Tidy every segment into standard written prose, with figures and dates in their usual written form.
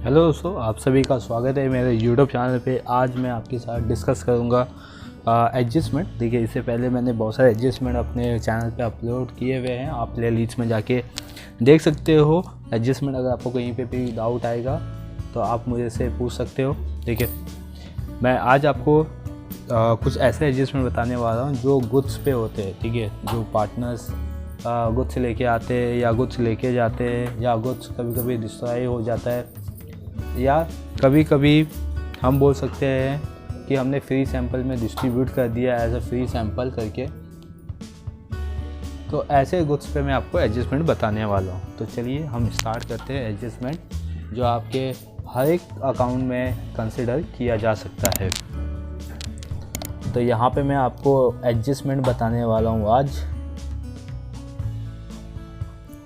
Hello दोस्तों, आप सभी का स्वागत है मेरे यूट्यूब चैनल पे। आज मैं आपके साथ डिस्कस करूँगा एडजस्टमेंट। देखिए, इससे पहले मैंने बहुत सारे एडजस्टमेंट अपने चैनल पे अपलोड किए हुए हैं, आप प्ले लिस्ट में जाके देख सकते हो एडजस्टमेंट। अगर आपको कहीं पे भी डाउट आएगा तो आप मुझे से पूछ सकते हो। देखिए, मैं आज आपको कुछ ऐसे एडजस्टमेंट बताने वाला हूँ जो गुड्स पे होते हैं। ठीक है, जो पार्टनर्स गुड्स लेके आते हैं या गुड्स लेके जाते हैं, या गुड्स कभी कभी डिस्ट्रॉय हो जाता है, या कभी कभी हम बोल सकते हैं कि हमने फ्री सैंपल में डिस्ट्रीब्यूट कर दिया एज अ फ्री सैंपल करके। तो ऐसे गुड्स पे मैं आपको एडजस्टमेंट बताने वाला हूँ। तो चलिए हम स्टार्ट करते हैं एडजस्टमेंट जो आपके हर एक अकाउंट में कंसिडर किया जा सकता है। तो यहाँ पे मैं आपको एडजस्टमेंट बताने वाला हूँ आज।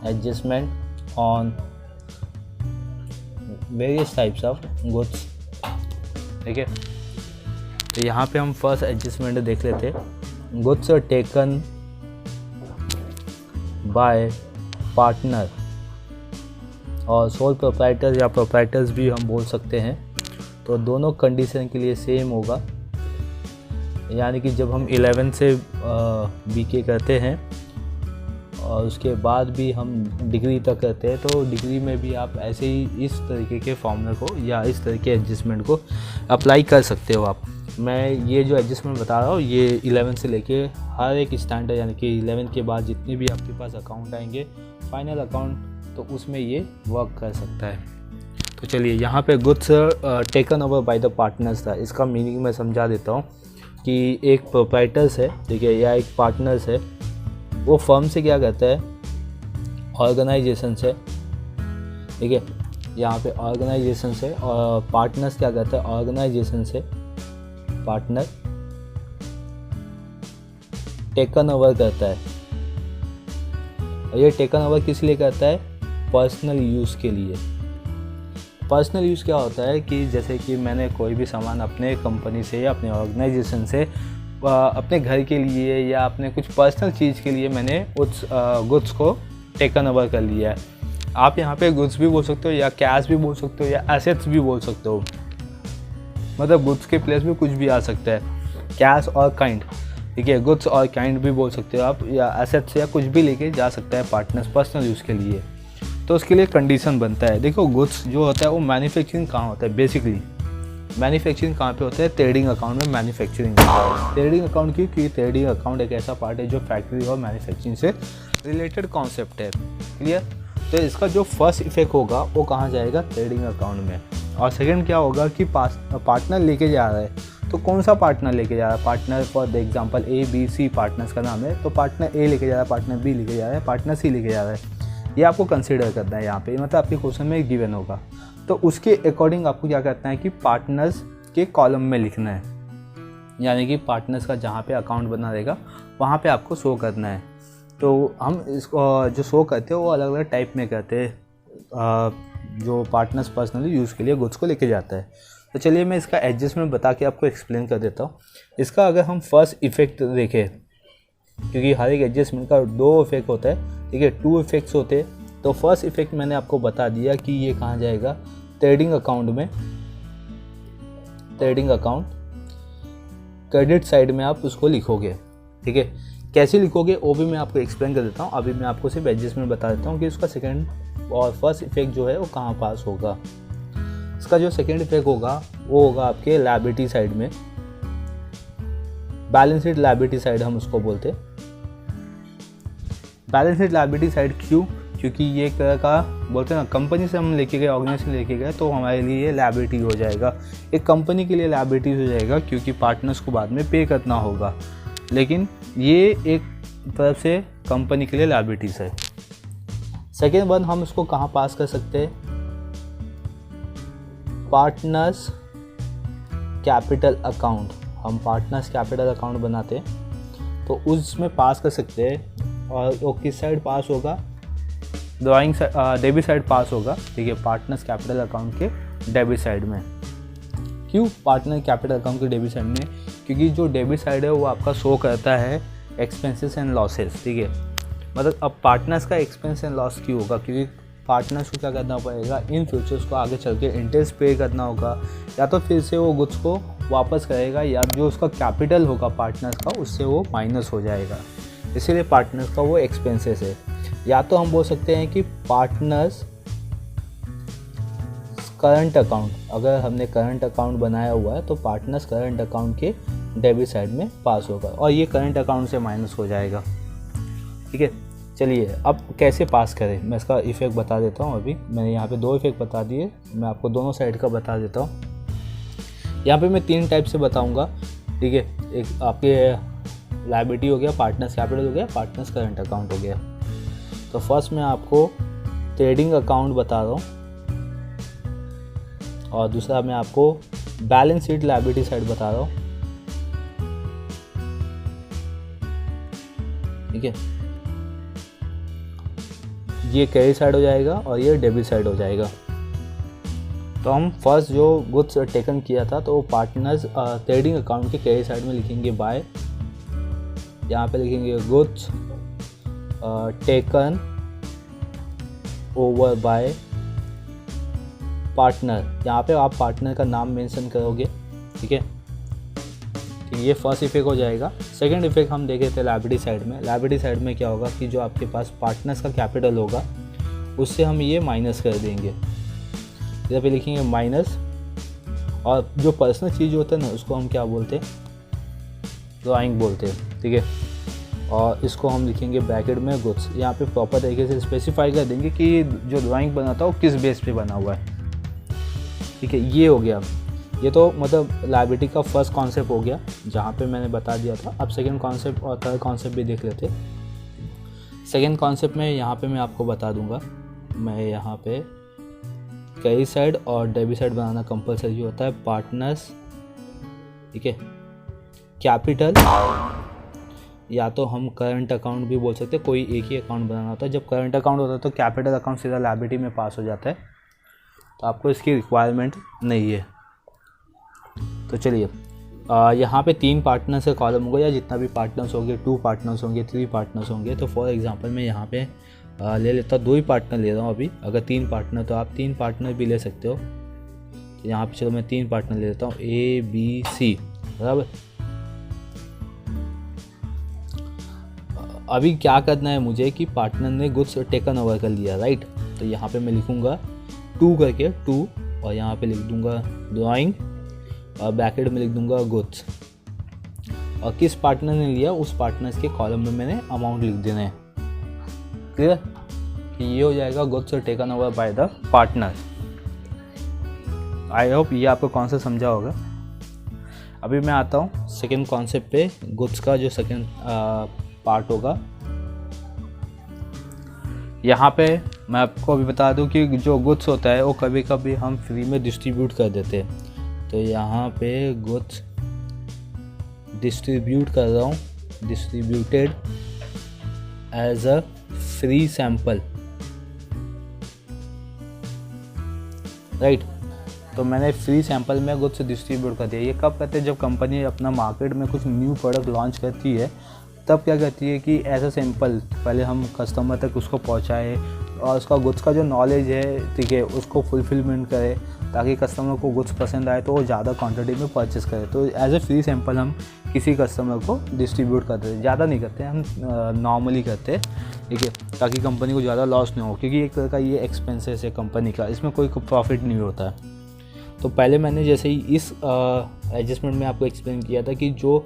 Adjustment on various types of goods. ठीक है, तो यहाँ पे हम फर्स्ट एडजस्टमेंट देख लेते हैं। Goods are taken by partner और सोल प्रोप्राइटर्स या प्रोप्राइटर्स भी हम बोल सकते हैं। तो दोनों कंडीशन के लिए सेम होगा, यानी कि जब हम 11 से बीके करते हैं और उसके बाद भी हम डिग्री तक करते हैं, तो डिग्री में भी आप ऐसे ही इस तरीके के फॉर्मूले को या इस तरह के एडजस्टमेंट को अप्लाई कर सकते हो आप। मैं ये जो एडजस्टमेंट बता रहा हूँ ये 11 से लेके हर एक स्टैंडर्ड, यानी कि 11 के बाद जितने भी आपके पास अकाउंट आएंगे फाइनल अकाउंट, तो उसमें ये वर्क कर सकता है। तो चलिए, यहाँ पे goods taken over by the partners था, इसका मीनिंग मैं समझा देता हूँ कि एक प्रोप्राइटर्स है, ठीक है, या एक पार्टनर्स है, वो फर्म से क्या करता है, ऑर्गेनाइजेशन से। ठीक है, यहाँ पे ऑर्गेनाइजेशन से, और पार्टनर्स क्या करता है, ऑर्गेनाइजेशन से पार्टनर टेकन ओवर करता है। और ये टेकन ओवर किस लिए करता है, पर्सनल यूज़ के लिए। पर्सनल यूज़ क्या होता है कि जैसे कि मैंने कोई भी सामान अपने कंपनी से या अपने ऑर्गेनाइजेशन से अपने घर के लिए या अपने कुछ पर्सनल चीज़ के लिए मैंने उस गुड्स को टेकन ओवर कर लिया है। आप यहाँ पे गुड्स भी बोल सकते हो, या कैश भी बोल सकते हो, या एसेट्स भी बोल सकते हो। मतलब गुड्स के प्लेस में कुछ भी आ सकता है, कैश और काइंड। ठीक है, गुड्स और काइंड भी बोल सकते हो आप, या एसेट्स या कुछ भी लेके जा सकता है पार्टनर्स पर्सनल यूज़ के लिए। तो उसके लिए कंडीशन बनता है। देखो, गुड्स जो होता है वो मैन्युफैक्चरिंग कहाँ होता है, बेसिकली मैन्युफैक्चरिंग कहाँ पे होता है, ट्रेडिंग अकाउंट में मैन्युफैक्चरिंग होता है। ट्रेडिंग अकाउंट क्योंकि ट्रेडिंग अकाउंट एक ऐसा पार्ट है जो फैक्ट्री और मैन्युफैक्चरिंग से रिलेटेड कॉन्सेप्ट है। क्लियर? तो इसका जो फर्स्ट इफेक्ट होगा वो कहाँ जाएगा, ट्रेडिंग अकाउंट में। और सेकंड क्या होगा कि पार्टनर लेके जा रहा है, तो कौन सा पार्टनर लेके जा रहा है, partner for the example ABC partners का नाम है, तो पार्टनर ए लेके जा रहा है, पार्टनर बी लेके जा रहा है, पार्टनर सी लेके जा रहा है। ये आपको कंसिडर करना है यहाँ पे, मतलब आपके क्वेश्चन में गिवन होगा। तो उसके अकॉर्डिंग आपको क्या करना है कि पार्टनर्स के कॉलम में लिखना है, यानी कि पार्टनर्स का जहाँ पे अकाउंट बना रहेगा वहाँ पे आपको शो करना है। तो हम इसको जो शो करते हैं वो अलग अलग टाइप में करते हैं, जो पार्टनर्स पर्सनली यूज़ के लिए गुड्स को लेके जाता है। तो चलिए मैं इसका एडजस्टमेंट बता के आपको एक्सप्लेन कर देता हूँ। इसका अगर हम फर्स्ट इफेक्ट देखें, क्योंकि हर एक एडजस्टमेंट का 2 इफेक्ट होता है, ठीक है, 2 इफेक्ट्स होते हैं। तो फर्स्ट इफेक्ट मैंने आपको बता दिया कि ये कहाँ जाएगा, ट्रेडिंग अकाउंट में। ट्रेडिंग अकाउंट क्रेडिट साइड में आप उसको लिखोगे। ठीक है, कैसे लिखोगे वो भी मैं आपको एक्सप्लेन कर देता हूँ। अभी मैं आपको सिर्फ एडजस्टमेंट बता देता हूँ कि उसका सेकंड और फर्स्ट इफेक्ट जो है वो कहाँ पास होगा। इसका जो सेकंड इफेक्ट होगा वो होगा आपके लायबिलिटी साइड में, बैलेंस शीट लायबिलिटी साइड हम उसको बोलते हैं। बैलेंस शीट लायबिलिटी साइड क्यों, क्योंकि ये एक तरह का बोलते हैं ना, कंपनी से हम लेके गए, ऑर्गेनाइजेशन लेके गए, तो हमारे लिए लायबिलिटी हो जाएगा। एक कंपनी के लिए लायबिलिटी हो जाएगा क्योंकि पार्टनर्स को बाद में पे करना होगा, लेकिन ये एक तरफ से कंपनी के लिए लायबिलिटीज है। सेकेंड वन हम उसको कहाँ पास कर सकते हैं, पार्टनर्स कैपिटल अकाउंट। हम पार्टनर्स कैपिटल अकाउंट बनाते हैं तो उसमें पास कर सकते हैं। और वो किस साइड पास होगा, ड्राइंग डेबिट साइड पास होगा। ठीक है, पार्टनर्स कैपिटल अकाउंट के डेबिट साइड में। क्यों पार्टनर कैपिटल अकाउंट के डेबिट साइड में, क्योंकि जो डेबिट साइड है वो आपका शो करता है एक्सपेंसेस एंड लॉसेस। ठीक है, मतलब अब पार्टनर्स का एक्सपेंस एंड लॉस क्यों होगा, क्योंकि पार्टनर्स को क्या करना पड़ेगा, इन फ्यूचर्स को आगे चल के इंटरेस्ट पे करना होगा, या तो फिर से वो गुड्स को वापस करेगा, या जो उसका कैपिटल होगा पार्टनर्स का उससे वो माइनस हो जाएगा। इसीलिए पार्टनर्स का वो एक्सपेंसेस है। या तो हम बोल सकते हैं कि पार्टनर्स करंट अकाउंट, अगर हमने करंट अकाउंट बनाया हुआ है तो पार्टनर्स करंट अकाउंट के डेबिट साइड में पास होगा और ये करंट अकाउंट से माइनस हो जाएगा। ठीक है, चलिए अब कैसे पास करें, मैं इसका इफ़ेक्ट बता देता हूँ। अभी मैंने यहाँ पे 2 इफ़ेक्ट बता दिए, मैं आपको दोनों साइड का बता देता हूँ। यहाँ पे मैं 3 टाइप से बताऊँगा। ठीक है, एक आपके लायबिलिटी हो गया, पार्टनर्स कैपिटल हो गया, पार्टनर्स करंट अकाउंट हो गया। तो फर्स्ट मैं आपको ट्रेडिंग अकाउंट बता रहा हूँ और दूसरा मैं आपको बैलेंस शीट लायबिलिटी साइड बता रहा हूँ। ठीक है, ये क्रेडिट साइड हो जाएगा और ये डेबिट साइड हो जाएगा। तो हम फर्स्ट जो गुड्स टेकन किया था तो वो पार्टनर्स ट्रेडिंग अकाउंट के क्रेडिट साइड में लिखेंगे बाय, यहाँ पे लिखेंगे goods taken over by partner. यहाँ पे आप पार्टनर का नाम मेंशन करोगे। ठीक है, ये फर्स्ट इफेक्ट हो जाएगा। सेकंड इफेक्ट हम देखे थे लायबिलिटी साइड में। लायबिलिटी साइड में क्या होगा कि जो आपके पास पार्टनर्स का कैपिटल होगा उससे हम ये माइनस कर देंगे। इधर पे लिखेंगे माइनस, और जो पर्सनल चीज़ होता है ना उसको हम क्या बोलते हैं, ड्राइंग बोलते हैं। ठीक है, और इसको हम लिखेंगे ब्रैकेट में गुड्स। यहाँ पे प्रॉपर तरीके से स्पेसिफाई कर देंगे कि जो ड्राइंग बना था वो किस बेस पे बना हुआ है। ठीक है, ये हो गया। ये तो मतलब लायबिलिटी का फर्स्ट कॉन्सेप्ट हो गया जहाँ पे मैंने बता दिया था। अब सेकंड कॉन्सेप्ट और थर्ड कॉन्सेप्ट भी देख लेते। सेकंड कॉन्सेप्ट में यहाँ पे मैं आपको बता दूंगा। मैं यहाँ पे क्रेडिट साइड और डेबिट साइड बनाना कंपलसरी होता है, पार्टनर्स। ठीक है, कैपिटल, या तो हम करंट अकाउंट भी बोल सकते हैं, कोई एक ही अकाउंट बनाना होता है। जब करंट अकाउंट होता है तो कैपिटल अकाउंट सीधा लायबिलिटी में पास हो जाता है, तो आपको इसकी रिक्वायरमेंट नहीं है। तो चलिए, यहाँ पे 3 पार्टनर्स का कॉलम होगा, या जितना भी पार्टनर्स होंगे, 2 पार्टनर्स होंगे, 3 पार्टनर्स होंगे। तो फॉर एग्जांपल मैं यहाँ पे ले लेता हूँ 2 ही पार्टनर ले रहा हूँ अभी। अगर 3 पार्टनर तो आप 3 पार्टनर भी ले सकते हो। तो यहाँ पे चलो मैं 3 पार्टनर ले लेता हूँ, ABC, बराबर। अभी क्या करना है मुझे कि पार्टनर ने गुड्स टेकन ओवर कर लिया, राइट। तो यहाँ पे मैं लिखूँगा 2 करके 2, और यहाँ पे लिख दूँगा ड्राइंग, और ब्रैकेट में लिख दूंगा गुड्स, और किस पार्टनर ने लिया उस पार्टनर्स के कॉलम में मैंने अमाउंट लिख देना है। क्लियर, कि ये हो जाएगा goods taken over by the partner. I hope ये आपको कॉन्सेप्ट समझा होगा। अभी मैं आता हूँ सेकेंड कॉन्सेप्ट पे। गुड्स का जो सेकेंड पार्ट होगा, यहाँ पे मैं आपको अभी बता दूँ कि जो गुड्स होता है वो कभी कभी हम फ्री में डिस्ट्रीब्यूट कर देते हैं। तो यहाँ पे गुड्स डिस्ट्रीब्यूट कर रहा हूँ, distributed as a free sample, right. तो मैंने फ्री सैंपल में गुड्स डिस्ट्रीब्यूट कर दिया। ये कब करते हैं, जब कंपनी अपना मार्केट में कुछ न्यू प्रोडक्ट लॉन्च करती है, तब क्या करती है कि एज अ सैंपल पहले हम कस्टमर तक उसको पहुँचाए और उसका गुड्स का जो नॉलेज है, ठीक है, उसको फुलफिलमेंट करे, ताकि कस्टमर को गुड्स पसंद आए तो वो ज़्यादा क्वांटिटी में परचेस करे। तो एज ए फ्री सैंपल हम किसी कस्टमर को डिस्ट्रीब्यूट करते हैं। ज़्यादा नहीं करते, हम नॉर्मली करते हैं, ठीक है, ताकि कंपनी को ज़्यादा लॉस नहीं हो, क्योंकि एक तरह का ये एक्सपेंसेस है कंपनी का, इसमें कोई प्रॉफिट नहीं होता है। तो पहले मैंने जैसे ही इस एडजस्टमेंट में आपको एक्सप्लेन किया था कि जो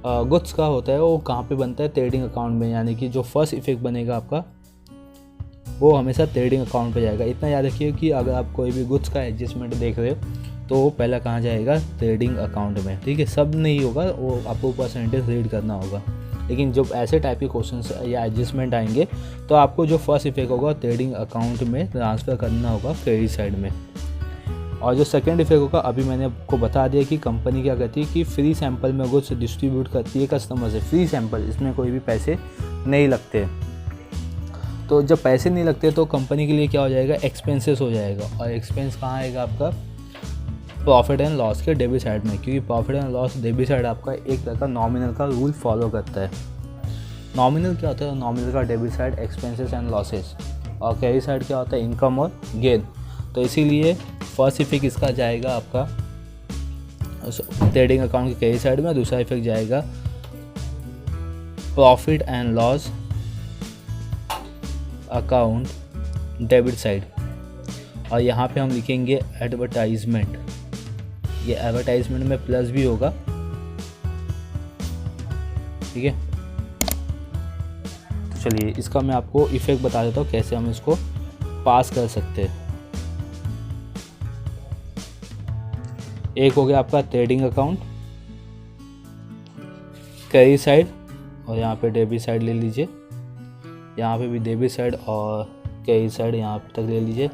गुड्स का होता है वो कहाँ पे बनता है, ट्रेडिंग अकाउंट में, यानी कि जो फर्स्ट इफेक्ट बनेगा आपका वो हमेशा ट्रेडिंग अकाउंट पे जाएगा। इतना याद रखिए कि अगर आप कोई भी गुड्स का एडजस्टमेंट देख रहे हो तो वो पहला कहाँ जाएगा, ट्रेडिंग अकाउंट में। ठीक है, सब नहीं होगा, वो आपको परसेंटेज रीड करना होगा। लेकिन जब ऐसे टाइप के क्वेश्चंस या एडजस्टमेंट आएंगे तो आपको जो फर्स्ट इफेक्ट होगा ट्रेडिंग अकाउंट में ट्रांसफ़र करना होगा क्रेडिट साइड में। और जो सेकेंड इफेक्ट होगा, अभी मैंने आपको बता दिया कि कंपनी क्या करती है कि फ्री सैंपल में गुड्स डिस्ट्रीब्यूट करती है कस्टमर से। फ्री सैंपल, इसमें कोई भी पैसे नहीं लगते। तो जब पैसे नहीं लगते तो कंपनी के लिए क्या हो जाएगा, एक्सपेंसेस हो जाएगा। और एक्सपेंस कहाँ आएगा आपका, प्रॉफिट एंड लॉस के डेबिट साइड में, क्योंकि profit and loss debit side आपका एक तरह का नॉमिनल का रूल फॉलो करता है। नॉमिनल क्या होता है, नॉमिनल का debit side expenses and losses, और क्रेडिट साइड क्या होता है, इनकम और गेन। तो इसीलिए फर्स्ट इफेक्ट इसका जाएगा आपका ट्रेडिंग अकाउंट के क्रेडिट साइड में, दूसरा इफेक्ट जाएगा profit and loss account debit side. और यहाँ पे हम लिखेंगे एडवर्टाइजमेंट। ये एडवर्टाइजमेंट में प्लस भी होगा, ठीक है। तो चलिए इसका मैं आपको इफेक्ट बता देता हूँ कैसे हम इसको पास कर सकते हैं। एक हो गया आपका ट्रेडिंग अकाउंट क्रेडिट साइड, और यहाँ पे डेबिट साइड ले लीजिए, यहाँ पे भी डेबिट साइड और क्रेडिट साइड यहाँ तक ले लीजिए।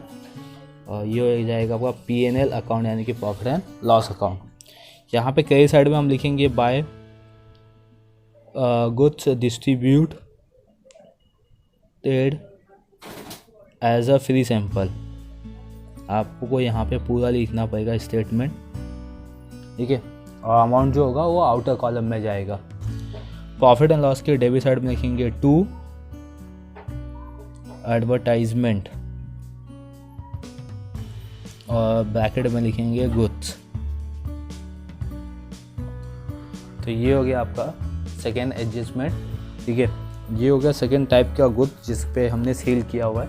और ये हो जाएगा आपका P&L अकाउंट यानी कि प्रॉफिट एंड लॉस अकाउंट। यहाँ पे क्रेडिट साइड में हम लिखेंगे by goods distributed as a free sample. आपको यहाँ पे पूरा लिखना पड़ेगा स्टेटमेंट, ठीक है। और अमाउंट जो होगा वो आउटर कॉलम में जाएगा। प्रॉफिट एंड लॉस के डेबिट साइड में लिखेंगे टू एडवर्टाइजमेंट और ब्रैकेट में लिखेंगे गुड्स। तो ये हो गया आपका सेकेंड एडजस्टमेंट, ठीक है। ये हो गया सेकेंड टाइप का गुड्स जिस पे हमने सेल किया हुआ है,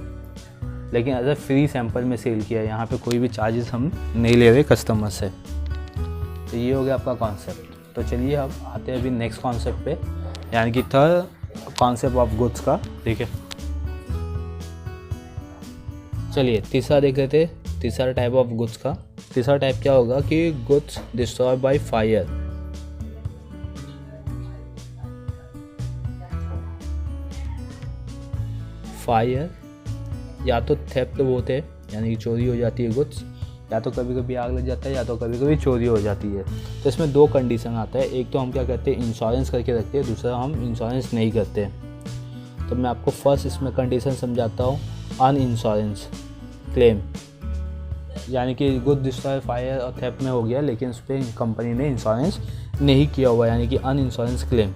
लेकिन एज अ फ्री सैंपल में सेल किया है। यहाँ पे कोई भी चार्जेस हम नहीं ले रहे कस्टमर से। तो ये हो गया आपका कॉन्सेप्ट। तो चलिए अब आते हैं अभी नेक्स्ट कॉन्सेप्ट पे, यानी कि थर्ड कॉन्सेप्ट ऑफ गुड्स का, ठीक है। चलिए तीसरा देख लेते हैं, तीसरा टाइप ऑफ गुड्स का। तीसरा टाइप क्या होगा कि goods destroy by fire. Fire या तो थेफ्ट होते हैं, यानी कि चोरी हो जाती है गुड्स, या तो कभी कभी आग लग जाता है, या तो कभी कभी चोरी हो जाती है। तो इसमें दो कंडीशन आता है, एक तो हम क्या कहते हैं इंश्योरेंस करके रखते हैं, दूसरा हम इंश्योरेंस नहीं करते। तो मैं आपको फर्स्ट इसमें कंडीशन समझाता हूँ, अन इंश्योरेंस क्लेम, यानी कि गुड डिस्ट्रॉय फायर और थेफ्ट में हो गया, लेकिन उस पर कंपनी ने इंश्योरेंस नहीं किया हुआ, यानी कि अन इंश्योरेंस क्लेम।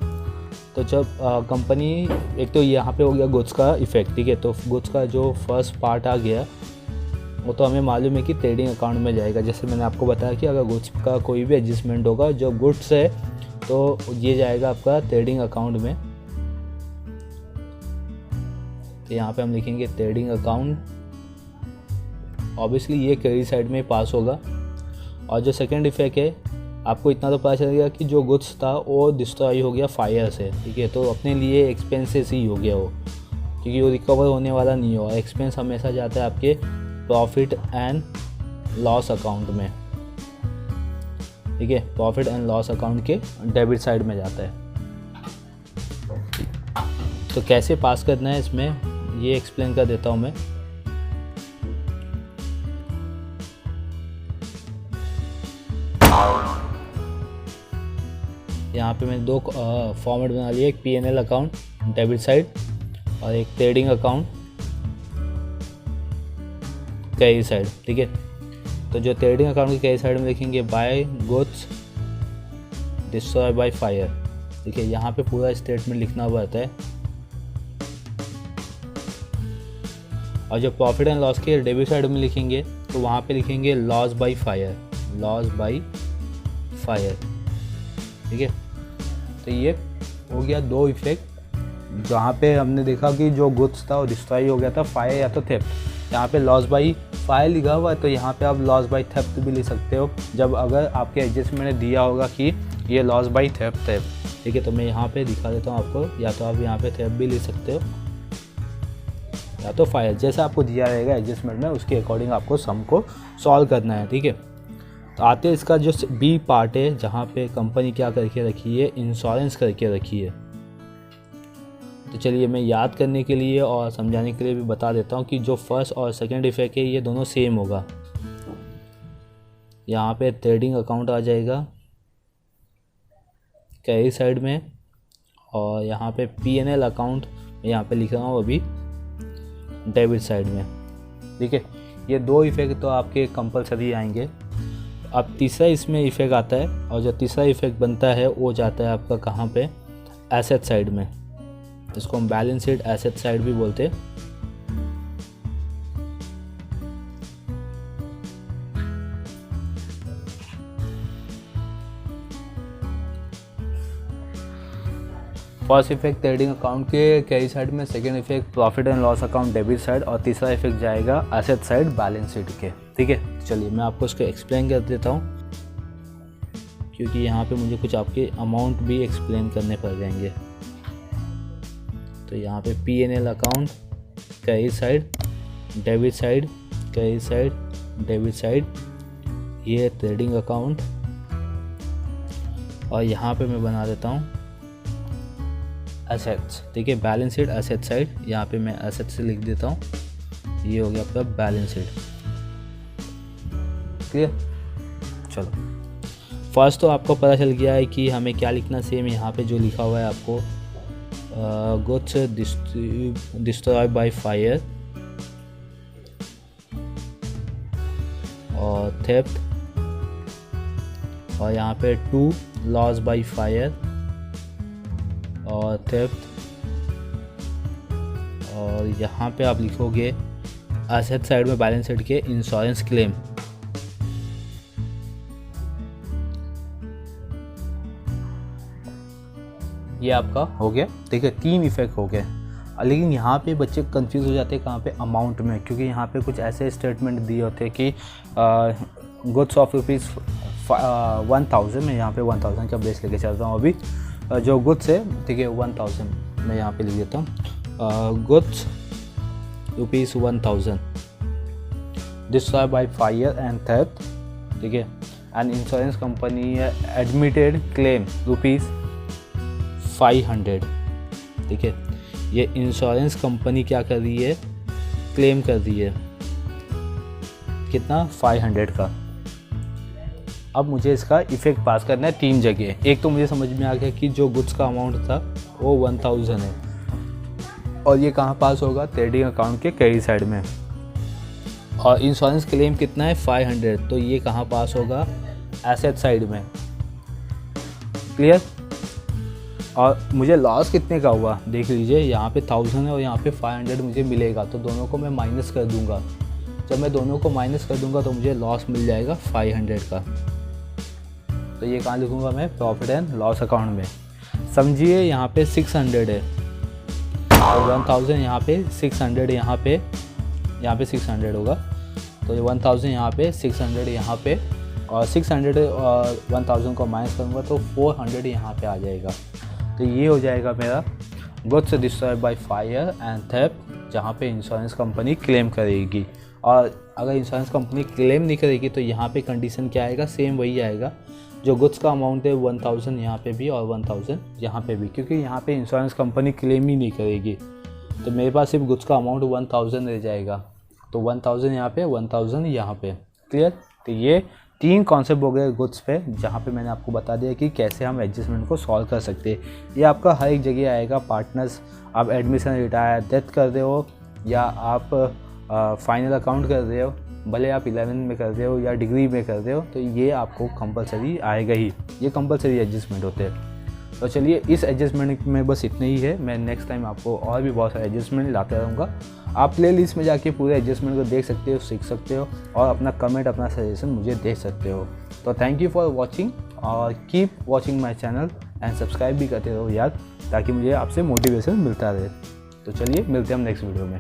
तो जब कंपनी, एक तो यहाँ पे हो गया गुड्स का इफेक्ट, ठीक है। तो गुड्स का जो फर्स्ट पार्ट आ गया वो तो हमें मालूम है कि ट्रेडिंग अकाउंट में जाएगा। जैसे मैंने आपको बताया कि अगर गुड्स का कोई भी एडजस्टमेंट होगा, जो गुड्स है तो ये जाएगा आपका ट्रेडिंग अकाउंट में। तो यहाँ पे हम लिखेंगे ट्रेडिंग अकाउंट, ऑब्वियसली ये क्रेडिट साइड में पास होगा। और जो सेकेंड इफेक्ट है, आपको इतना तो पता चलेगा कि जो गुड्स था वो डिस्ट्रॉय हो गया फायर से, ठीक है। तो अपने लिए एक्सपेंसेस ही हो गया वो, क्योंकि वो रिकवर होने वाला नहीं हो। एक्सपेंस हमेशा जाता है आपके प्रॉफिट एंड लॉस अकाउंट में, ठीक है। प्रॉफिट एंड लॉस अकाउंट के डेबिट साइड में जाता है। तो कैसे पास करना है इसमें ये एक्सप्लेन कर देता हूँ मैं। यहाँ पे मैंने दो फॉर्मेट बना लिया, एक P&L अकाउंट डेबिट साइड और एक ट्रेडिंग अकाउंट क्रेडिट साइड, ठीक है। तो जो ट्रेडिंग अकाउंट की क्रेडिट साइड में लिखेंगे by goods destroy by fire, ठीक है। यहाँ पे पूरा स्टेटमेंट लिखना पड़ता है। और जो प्रॉफिट एंड लॉस के डेबिट साइड में लिखेंगे तो वहाँ पे लिखेंगे loss by fire, loss by fire, ठीक है। तो ये हो गया दो इफेक्ट, जहाँ पे हमने देखा कि जो गुड्स था वो डिस्ट्रॉय हो गया था फायर या तो थेफ्ट। यहाँ पे लॉस बाई फायर लिखा हुआ है, तो यहाँ पे आप लॉस बाई थेफ्ट भी ले सकते हो, जब अगर आपके एडजस्टमेंट ने दिया होगा कि ये लॉस बाई थेफ्ट है, ठीक है। तो मैं यहाँ पे दिखा देता हूँ आपको, या तो आप यहाँ पे थेफ्ट भी ले सकते हो या तो फायर, जैसा आपको दिया रहेगा एडजस्टमेंट में उसके अकॉर्डिंग आपको सम को सॉल्व करना है, ठीक है। तो आते हैं इसका जो बी पार्ट है, जहाँ पे कंपनी क्या करके रखी है, इंश्योरेंस करके रखी है। तो चलिए मैं याद करने के लिए और समझाने के लिए भी बता देता हूँ कि जो फर्स्ट और सेकंड इफेक्ट है ये दोनों सेम होगा। यहाँ पे ट्रेडिंग अकाउंट आ जाएगा क्रेडिट साइड में, और यहाँ पे P&L अकाउंट यहाँ पे लिख रहा हूँ अभी डेबिट साइड में, ठीक है। ये दो इफेक्ट तो आपके कंपलसरी आएंगे। अब तीसरा इसमें इफेक्ट आता है, और जो तीसरा इफेक्ट बनता है वो जाता है आपका कहाँ पे, एसेट साइड में। इसको हम बैलेंस शीट एसेट साइड भी बोलते हैं। फर्स्ट इफेक्ट ट्रेडिंग अकाउंट के क्रेडिट साइड में, second effect profit and loss account debit side, और तीसरा इफेक्ट जाएगा एसेट साइड बैलेंस शीट के। ठीक है, चलिए मैं आपको इसको एक्सप्लेन कर देता हूँ, क्योंकि यहाँ पे मुझे कुछ आपके अमाउंट भी एक्सप्लेन करने पड़ जाएंगे। तो यहाँ पे P&L account credit side, debit side, credit side, debit side, ये ट्रेडिंग अकाउंट, और यहाँ पे मैं बना देता हूँ एसेट्स। ठीक है, बैलेंस शीट एसेट साइड, यहाँ पे मैं एसेट से लिख देता हूँ, ये हो गया आपका बैलेंस शीट। क्लियर? चलो, फर्स्ट तो आपको पता चल गया है कि हमें क्या लिखना। सेम यहाँ पे जो लिखा हुआ है आपको, गुड्स डिस्ट्रॉय बाय फायर और थेफ्ट, और यहाँ पे 2 लॉस बाय फायर और थेफ्ट, और यहाँ पे आप लिखोगे एसेट साइड में बैलेंस शीट के इंश्योरेंस क्लेम। ये आपका हो गया। ठीक है, 3 इफेक्ट हो गए। लेकिन यहाँ पे बच्चे कंफ्यूज हो जाते हैं कहाँ पे, अमाउंट में, क्योंकि यहाँ पे कुछ ऐसे स्टेटमेंट दिए होते हैं कि गुड्स ऑफ रुपीज़ 1000 में, यहाँ पे 1000 का बेस लेके चलता हूँ अभी। जो गुड्स है, ठीक है, 1000 मैं यहाँ पे लिख देता हूँ, goods rupees 1000 destroy by fire and theft. ठीक है, and insurance company admitted claim rupees 500। ठीक है, ये इंश्योरेंस कंपनी क्या कर रही है, क्लेम कर रही है कितना, 500 का। अब मुझे इसका इफेक्ट पास करना है 3 जगह। एक तो मुझे समझ में आ गया कि जो गुड्स का अमाउंट था वो 1000 है, और ये कहाँ पास होगा, ट्रेडिंग अकाउंट के क्रेडिट साइड में। और इंश्योरेंस क्लेम कितना है, 500, तो ये कहाँ पास होगा, एसेट साइड में। क्लियर? और मुझे लॉस कितने का हुआ देख लीजिए, यहाँ पे 1000 है और यहाँ पे 500 मुझे मिलेगा, तो दोनों को मैं माइनस कर दूंगा। जब मैं दोनों को माइनस कर दूंगा तो मुझे लॉस मिल जाएगा 500 का। तो ये कहाँ लिखूँगा मैं, प्रॉफिट एंड लॉस अकाउंट में। समझिए यहाँ पे 600 है और 1000 यहाँ पे 600, यहाँ पे 600 होगा, तो ये 1000 यहाँ पे, 600 यहाँ पे, और 600 और 1000 को माइनस करूँगा तो 400 यहाँ पे आ जाएगा। तो ये हो जाएगा मेरा goods destroyed by fire and theft, जहाँ पे इंश्योरेंस कंपनी क्लेम करेगी। और अगर इंश्योरेंस कंपनी क्लेम नहीं करेगी तो यहाँ पे कंडीशन क्या आएगा, सेम वही आएगा। जो गुड्स का अमाउंट है 1000 यहाँ पे भी और 1000 यहाँ पे भी, क्योंकि यहाँ पे इंश्योरेंस कंपनी क्लेम ही नहीं करेगी, तो मेरे पास सिर्फ गुड्स का अमाउंट 1000 रह जाएगा। तो 1000 यहाँ पे, 1000 यहाँ पे। क्लियर? तो ये 3 कॉन्सेप्ट हो गए गुड्स पे, जहाँ पे मैंने आपको बता दिया कि कैसे हम एडजस्टमेंट को सॉल्व कर सकते हैं। ये आपका हर एक जगह आएगा। पार्टनर्स, आप एडमिशन, रिटायर, डेथ कर रहे हो, या आप फाइनल अकाउंट कर रहे हो, भले आप 11 में कर रहे हो या डिग्री में कर रहे हो, तो ये आपको कंपलसरी आएगा ही। ये कंपलसरी एडजस्टमेंट होते हैं। तो चलिए, इस एडजस्टमेंट में बस इतना ही है। मैं नेक्स्ट टाइम आपको और भी बहुत सारे एडजस्टमेंट लाते रहूँगा। आप प्ले लिस्ट में जाके पूरे एडजस्टमेंट को देख सकते हो, सीख सकते हो, और अपना कमेंट, अपना सजेशन मुझे दे सकते हो। तो थैंक यू फॉर वॉचिंग, और keep watching my channel and subscribe भी करते रहो यार, ताकि मुझे आपसे मोटिवेशन मिलता रहे। तो चलिए, मिलते हैं हम नेक्स्ट वीडियो में।